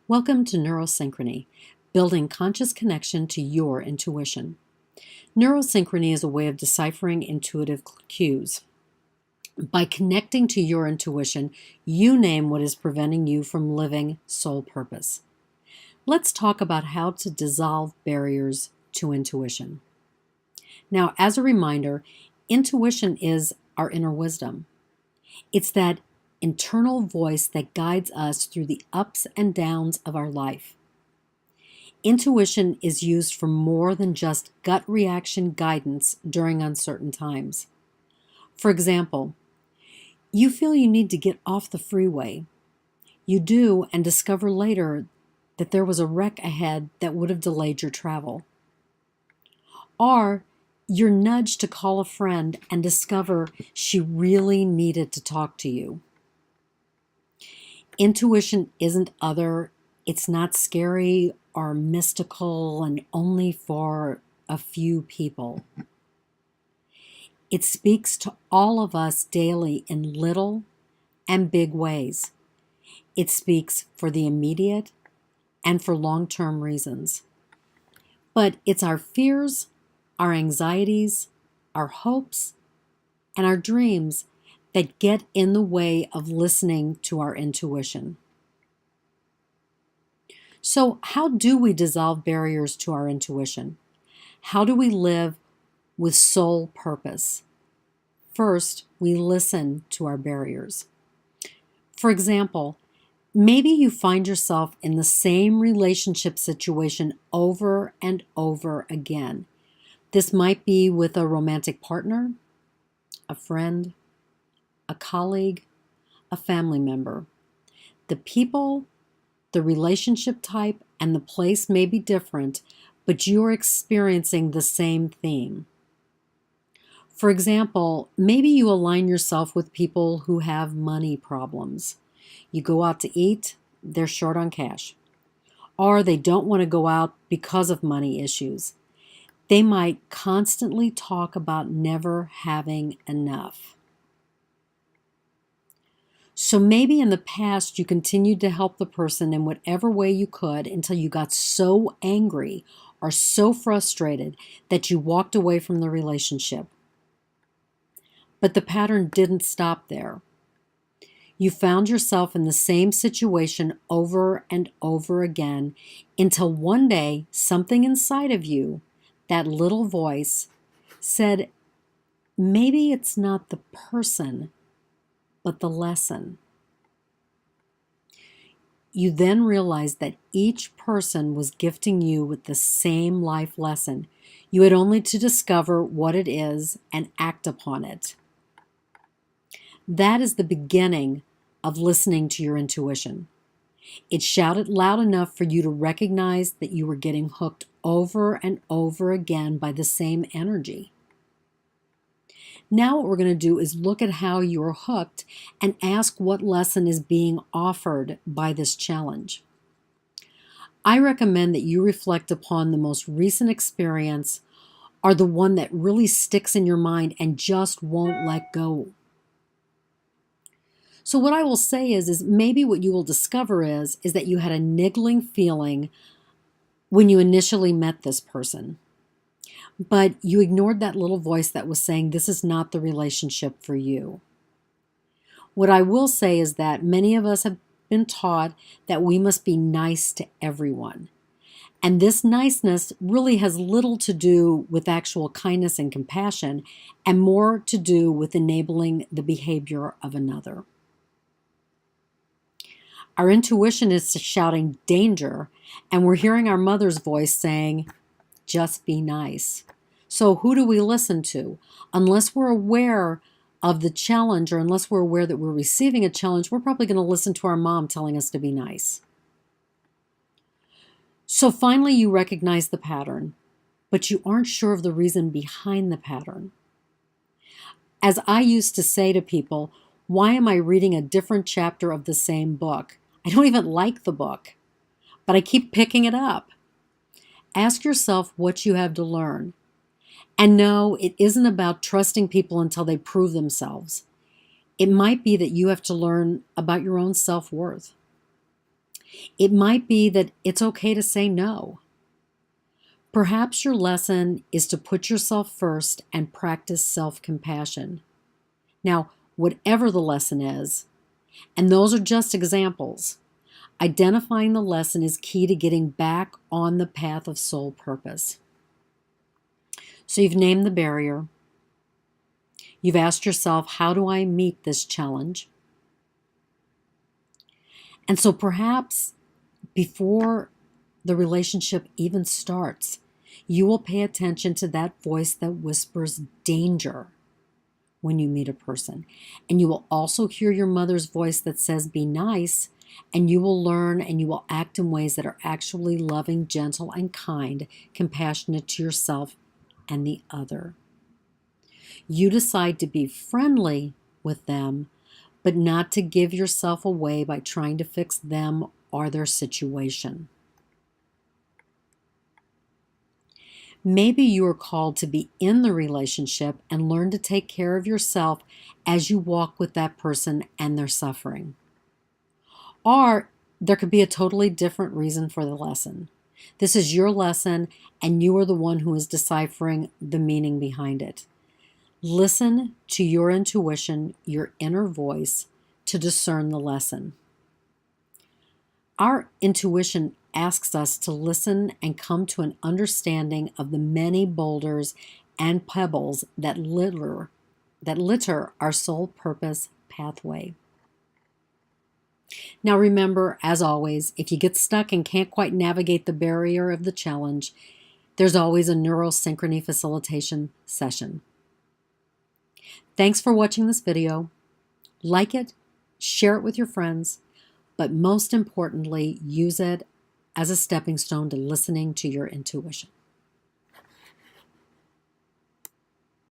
Welcome to Neural Synchrony, building conscious connection to your intuition. Neural Synchrony is a way of deciphering intuitive cues. By connecting to your intuition, you name what is preventing you from living soul purpose. Let's talk about how to dissolve barriers to intuition. Now, as a reminder, intuition is our inner wisdom. It's that internal voice that guides us through the ups and downs of our life. Intuition is used for more than just gut reaction guidance during uncertain times. For example, you feel you need to get off the freeway. You do and discover later that there was a wreck ahead that would have delayed your travel. Or you're nudged to call a friend and discover she really needed to talk to you. Intuition isn't other, it's not scary or mystical and only for a few people. It speaks to all of us daily in little and big ways. It speaks for the immediate and for long-term reasons. But it's our fears, our anxieties, our hopes, and our dreams that get in the way of listening to our intuition. So, how do we dissolve barriers to our intuition? How do we live with soul purpose? First, we listen to our barriers. For example, maybe you find yourself in the same relationship situation over and over again. This might be with a romantic partner, a friend, a colleague, a family member. The people, the relationship type, and the place may be different, but you're experiencing the same theme. For example, maybe you align yourself with people who have money problems. You go out to eat, they're short on cash. Or they don't want to go out because of money issues. They might constantly talk about never having enough. So maybe in the past you continued to help the person in whatever way you could until you got so angry or so frustrated that you walked away from the relationship. But the pattern didn't stop there. You found yourself in the same situation over and over again until one day something inside of you, that little voice, said, maybe it's not the person, but the lesson. You then realized that each person was gifting you with the same life lesson. You had only to discover what it is and act upon it. That is the beginning of listening to your intuition. It shouted loud enough for you to recognize that you were getting hooked over and over again by the same energy. Now what we're going to do is look at how you are hooked and ask what lesson is being offered by this challenge. I recommend that you reflect upon the most recent experience or the one that really sticks in your mind and just won't let go. So what I will say is maybe what you will discover is that you had a niggling feeling when you initially met this person. But you ignored that little voice that was saying this is not the relationship for you. What I will say is that many of us have been taught that we must be nice to everyone. And this niceness really has little to do with actual kindness and compassion and more to do with enabling the behavior of another. Our intuition is shouting danger, and we're hearing our mother's voice saying, just be nice. So who do we listen to? Unless we're aware of the challenge or unless we're aware that we're receiving a challenge, we're probably going to listen to our mom telling us to be nice. So finally you recognize the pattern, but you aren't sure of the reason behind the pattern. As I used to say to people, why am I reading a different chapter of the same book? I don't even like the book, but I keep picking it up. Ask yourself what you have to learn. And no, it isn't about trusting people until they prove themselves. It might be that you have to learn about your own self-worth. It might be that it's okay to say no. Perhaps your lesson is to put yourself first and practice self-compassion. Now, whatever the lesson is, and those are just examples, identifying the lesson is key to getting back on the path of soul purpose. So you've named the barrier. You've asked yourself, how do I meet this challenge? And so perhaps before the relationship even starts, you will pay attention to that voice that whispers danger when you meet a person. And you will also hear your mother's voice that says, be nice, and you will learn and you will act in ways that are actually loving, gentle, and kind, compassionate to yourself and the other. You decide to be friendly with them, but not to give yourself away by trying to fix them or their situation. Maybe you are called to be in the relationship and learn to take care of yourself as you walk with that person and their suffering. Or there could be a totally different reason for the lesson. This is your lesson, and you are the one who is deciphering the meaning behind it. Listen to your intuition, your inner voice, to discern the lesson. Our intuition asks us to listen and come to an understanding of the many boulders and pebbles that litter our soul purpose pathway. Now remember, as always, if you get stuck and can't quite navigate the barrier of the challenge, there's always a Neural Synchrony facilitation session. Thanks for watching this video. Like it, share it with your friends, but most importantly, use it as a stepping stone to listening to your intuition.